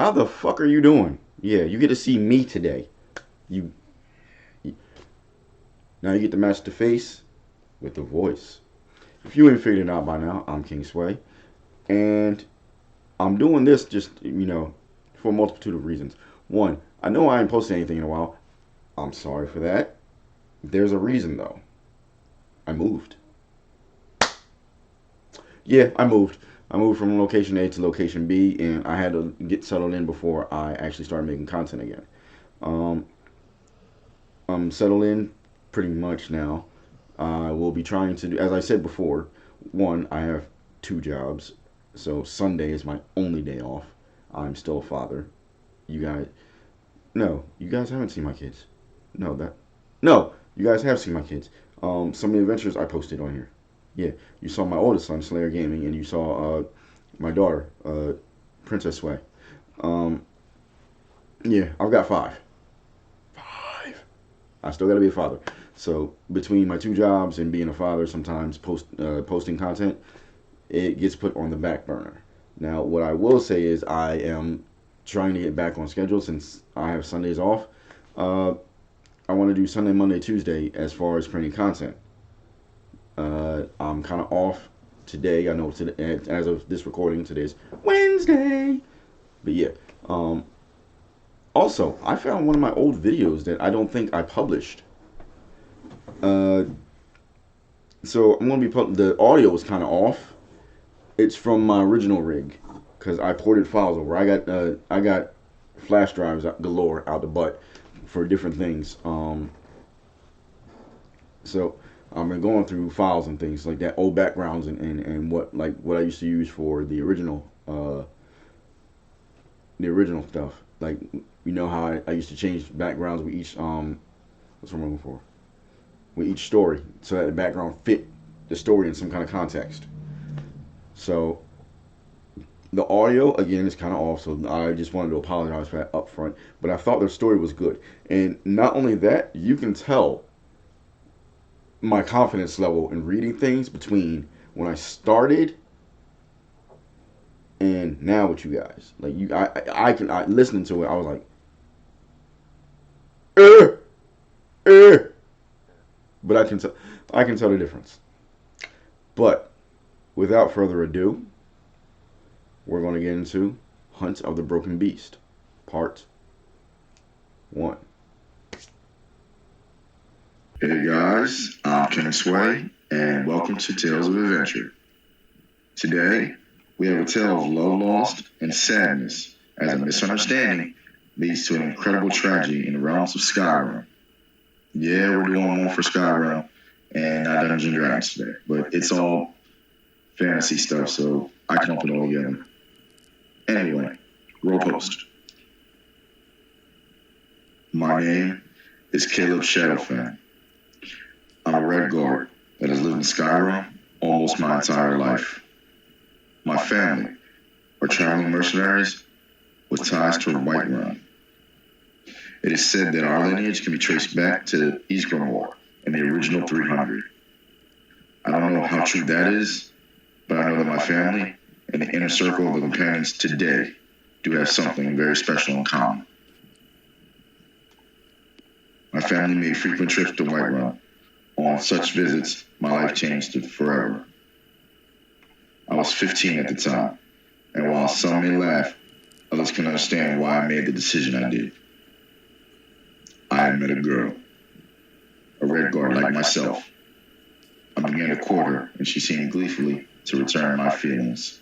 how the fuck are you doing? Yeah, you get to see me today. You, you Now you get to match the face with the voice. If you ain't figured it out by now, I'm King Sway, and I'm doing this just for a multitude of reasons. One, I know I ain't posted anything in a while. I'm sorry for that. There's a reason though. I moved. Yeah, I moved. I moved from location A to location B, and I had to get settled in before I actually started making content again. Um, I'm settled in pretty much now. I will be trying to do, as I said before, one, I have two jobs, so Sunday is my only day off. I'm still a father. You guys, no, you guys haven't seen my kids. No, no, you guys have seen my kids. Some of the adventures I posted on here. Yeah, you saw my oldest son, Slayer Gaming, and you saw my daughter, Princess Sway. Um, yeah, I've got five. Five. I still got to be a father. So between my two jobs and being a father, sometimes posting content, it gets put on the back burner. Now, what I will say is I am trying to get back on schedule since I have Sundays off. Uh, I want to do Sunday, Monday, Tuesday as far as creating content. I'm kind of off today. I know today, as of this recording, today's Wednesday. But yeah. Um, Also, I found one of my old videos that I don't think I published. Uh, so I'm gonna be the audio is kind of off. It's from my original rig because I ported files over. I got flash drives galore out the butt for different things. So I've been going through files and things like that, old backgrounds and what I used to use for the original stuff. Like how I used to change backgrounds with each what's what I'm looking for with each story so that the background fit the story in some kind of context. So the audio again is kind of off, so I just wanted to apologize for that up front. But I thought the story was good, and not only that, you can tell my confidence level in reading things between when I started and now with you guys. Like I listening to it, I was like, eh, eh. But I can tell the difference. But without further ado, we're going to get into Hunt of the Broken Beast, Part 1. Hey guys, I'm Ken Sway, and welcome to Tales of Adventure. Today, we have a tale of love lost and sadness as a misunderstanding leads to an incredible tragedy in the realms of Skyrim. Yeah, we're doing one for Skyrim and not Dungeons and Dragons today, but it's all fantasy stuff, so I clump it all together. Anyway, roll post. My name is Caleb Shadowfang. I'm a Redguard that has lived in Skyrim almost my entire life. My family are traveling mercenaries with ties to Whiterun. It is said that our lineage can be traced back to Ysgramor in the original 300. I don't know how true that is, but I know that my family and the inner circle of the companions today do have something very special in common. My family made frequent trips to Whiterun. On such visits, my life changed forever. I was 15 at the time, and while some may laugh, others can understand why I made the decision I did. I had met a girl, a Redguard like myself. I began to court her, and she seemed gleefully to return my feelings.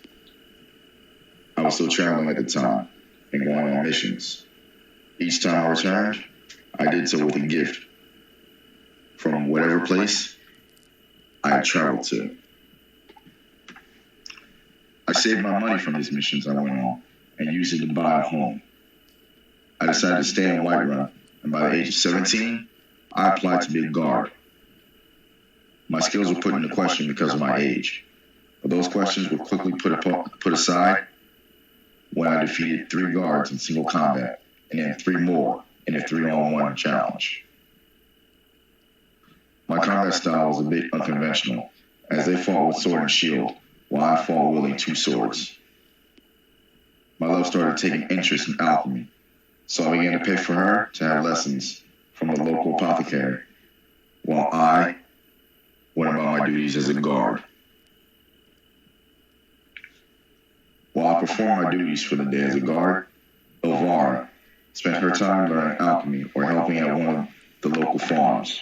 I was still traveling at the time and going on missions. Each time I returned, I did so with a gift from whatever place I had traveled to. I saved my money from these missions I went on and used it to buy a home. I decided to stay in Whiterun, and by the age of 17, I applied to be a guard. My skills were put into question because of my age, but those questions were quickly put aside when I defeated 3 guards in single combat, and then 3 more in a 3-on-1 challenge. My combat style was a bit unconventional, as they fought with sword and shield, while I fought wielding 2 swords. My love started taking interest in alchemy, so I began to pay for her to have lessons from the local apothecary, while I went about my duties as a guard. While I performed my duties for the day as a guard, Elvira spent her time learning alchemy or helping at one of the local farms.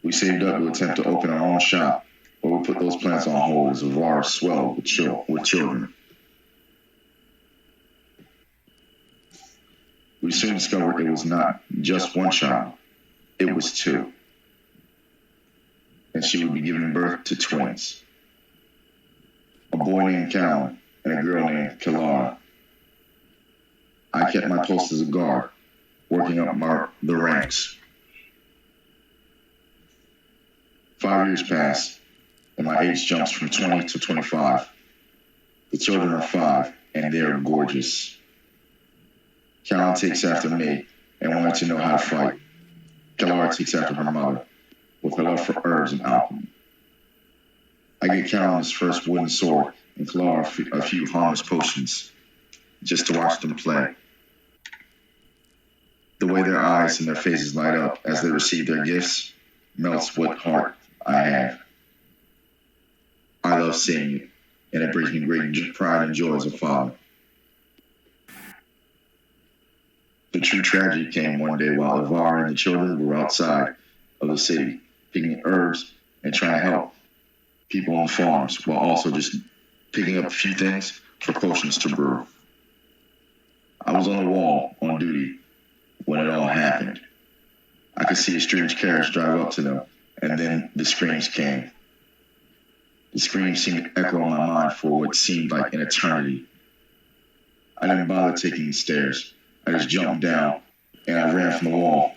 We saved up to attempt to open our own shop, but we put those plans on hold as Elvira swelled with children. We soon discovered it was not just one child, it was two, and she would be giving birth to twins, a boy named Callan and a girl named Kilara. I kept my post as a guard, working up the ranks. 5 years passed, and my age jumps from 20 to 25. The children are 5, and they are gorgeous. Callan takes after me and wanted to know how to fight. Kilara takes after her mother, with her love for herbs and alchemy. I get Callan his first wooden sword and Kilara a few harmless potions, just to watch them play. The way their eyes and their faces light up as they receive their gifts melts what heart I have. I love seeing it, and it brings me great pride and joy as a father. The true tragedy came one day while Elvira and the children were outside of the city, picking herbs and trying to help people on farms, while also just picking up a few things for potions to brew. I was on the wall on duty when it all happened. I could see a strange carriage drive up to them, and then the screams came. The screams seemed to echo in my mind for what seemed like an eternity. I didn't bother taking the stairs. I just jumped down, and I ran from the wall.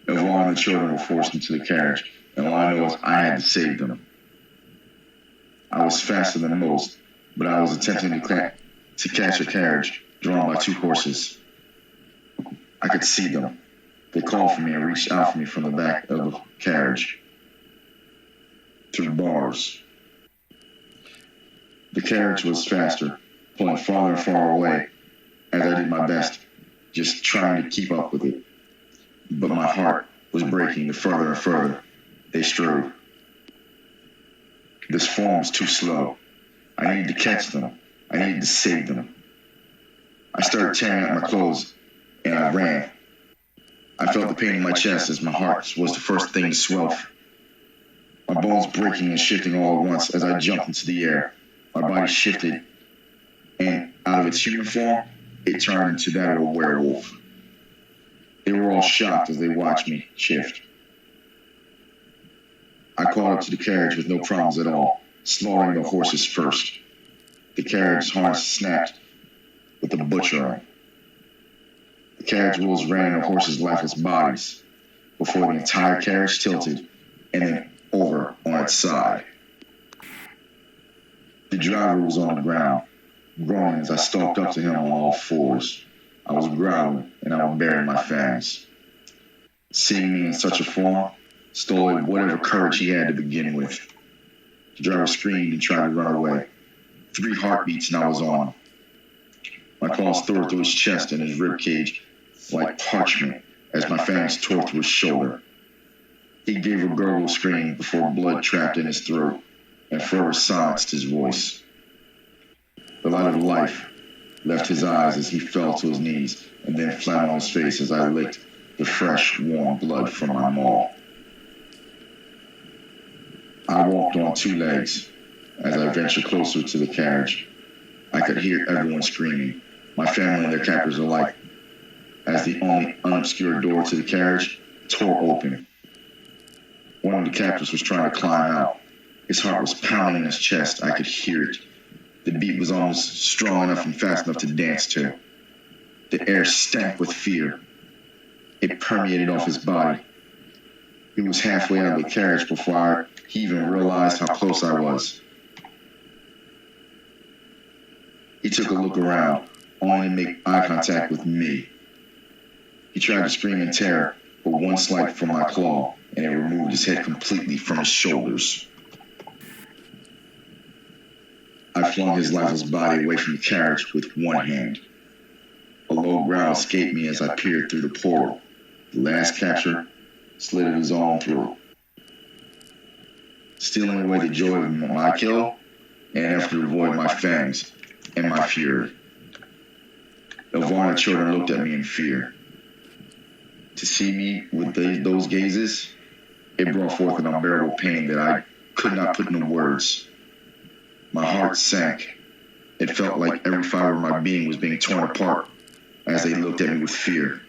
Elvira and the children were forced into the carriage, and all I know is I had to save them. I was faster than most, but I was attempting to catch a carriage drawn by 2 horses. I could see them. They called for me and reached out for me from the back of the carriage, through bars. The carriage was faster, pulling farther and farther away as I did my best, just trying to keep up with it. But my heart was breaking the further and further they strode. This form was too slow. I needed to catch them. I needed to save them. I started tearing out my clothes, and I ran. I felt the pain in my chest as my heart was the first thing to swell. My bones breaking and shifting all at once as I jumped into the air. My body shifted, and out of its human form, it turned into that of a werewolf. They were all shocked as they watched me shift. I caught up to the carriage with no problems at all, slaughtering the horses first. The carriage harness snapped with a butchering. The carriage wheels ran in the horses' lifeless bodies before the entire carriage tilted and then over on its side. The driver was on the ground, groaning as I stalked up to him on all fours. I was growling and I was baring my fangs. Seeing me in such a form stole away whatever courage he had to begin with. The driver screamed and tried to run away. 3 heartbeats and I was on him. My claws tore through his chest and his rib cage like parchment as my fangs tore through his shoulder. He gave a gurgle scream before blood trapped in his throat and forever silenced his voice. The light of life left his eyes as he fell to his knees and then flat on his face as I licked the fresh, warm blood from my maw. I walked on 2 legs as I ventured closer to the carriage. I could hear everyone screaming, my family and their captors alike, as the only unobscured door to the carriage tore open. One of the captors was trying to climb out. His heart was pounding in his chest. I could hear it. The beat was almost strong enough and fast enough to dance to. The air stank with fear. It permeated off his body. He was halfway out of the carriage before he even realized how close I was. He took a look around, only to make eye contact with me. He tried to scream in terror, but one swipe from my claw, and it removed his head completely from his shoulders. I I flung his lifeless body away from the carriage with one hand. A low growl escaped me as I peered through the portal. The last capture slitted his own throat, stealing away the joy of my kill and after to avoid my fangs and my fury. Elvar and the children looked at me in fear. To see me with those gazes, it brought forth an unbearable pain that I could not put into words. My heart sank. It felt like every fiber of my being was being torn apart as they looked at me with fear.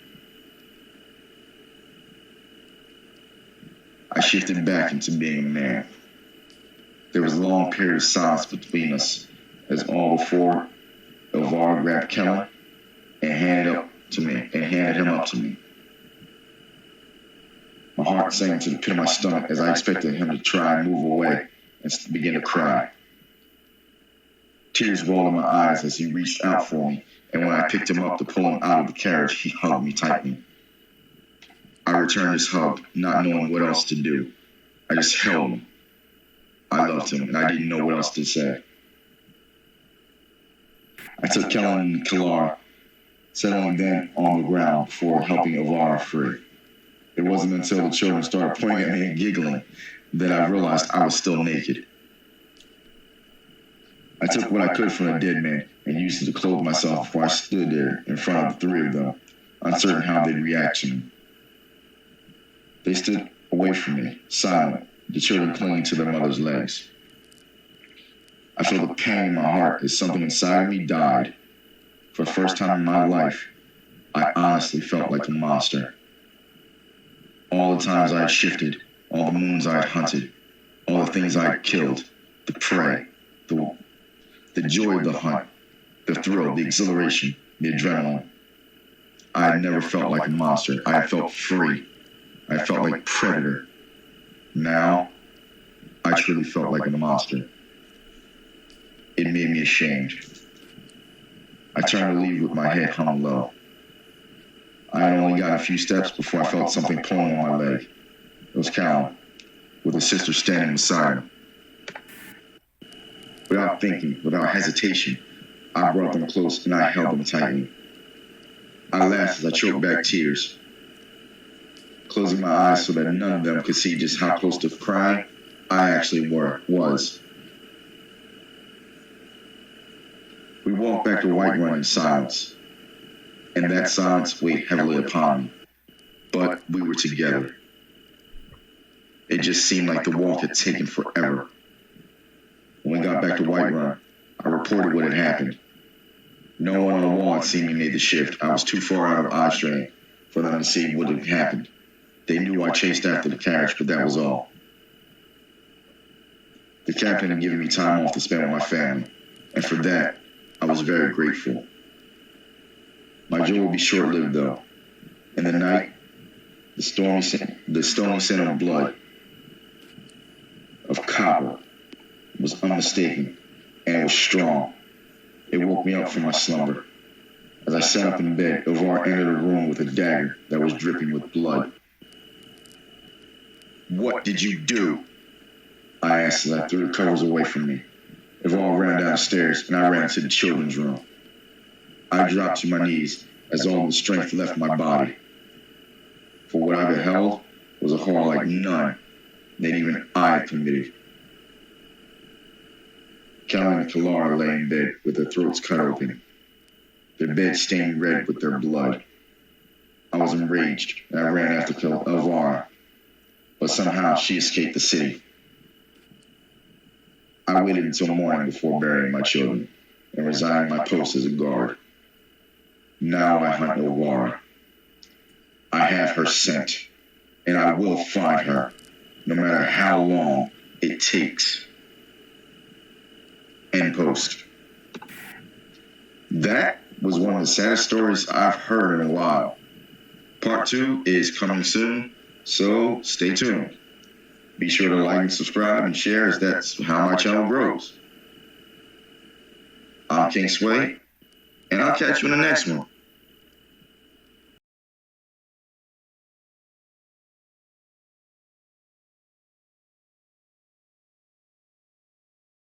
I shifted back into being a man. There was a long period of silence between us as all before Elvar grabbed Kellen and handed him up to me. My heart sank to the pit of my stomach as I expected him to try and move away and begin to cry. Tears rolled in my eyes as he reached out for me, and when I picked him up to pull him out of the carriage, he hugged me tightly. I returned his hug, not knowing what else to do. I just held him. I loved him, and I didn't know what else to say. I took Kellen and Kalar, settling them on the ground before helping Elvar free. It wasn't until the children started pointing at me and giggling that I realized I was still naked. I took what I could from a dead man and used it to clothe myself before I stood there in front of the three of them, uncertain how they'd react to me. They stood away from me, silent, the children clinging to their mother's legs. I felt a pain in my heart as something inside of me died. For the first time in my life, I honestly felt like a monster. All the times I had shifted, all the moons I had hunted, all the things I had killed, the prey, the joy of the hunt, the thrill, the exhilaration, the adrenaline. I had never felt like a monster. I had felt free. I felt like a predator. Now, I truly felt like a monster. It made me ashamed. I turned to leave with my head hung low. I had only gotten a few steps before I felt something pulling on my leg. It was Callum, with his sister standing beside him. Without thinking, without hesitation, I brought them close and I held them tightly. I laughed as I choked back tears, closing my eyes so that none of them could see just how close to crying I actually was. We walked back to Whiterun in silence, and that silence weighed heavily upon me. But we were together. It just seemed like the walk had taken forever. When we got back to Whiterun, I reported what had happened. No one on the wall had seen me make the shift. I was too far out of eye strain for them to see what had happened. They knew I chased after the carriage, but that was all. The captain had given me time off to spend with my family, and for that, I was very grateful. My joy would be short-lived, though. In the night, the stony scent of blood, of copper, was unmistakable, and it was strong. It woke me up from my slumber. As I sat up in bed, Elvar entered the room with a dagger that was dripping with blood. "What did you do?" I asked as I threw the covers away from me. Elvar ran down the stairs, and I ran into the children's room. I dropped to my knees as all the strength left my body. For what I beheld was a horror like none that even I had committed. Kellen and Kalara lay in bed with their throats cut open, their bed stained red with their blood. I was enraged, and I ran after Elvira, but somehow she escaped the city. I waited until morning before burying my children and resigning my post as a guard. Now I hunt Elvira. I have her scent, and I will find her, no matter how long it takes. End post. That was one of the saddest stories I've heard in a while. Part 2 is coming soon, so stay tuned. Be sure to like and subscribe and share, as that's how my channel grows. I'm King Sway, and I'll catch you in the next one.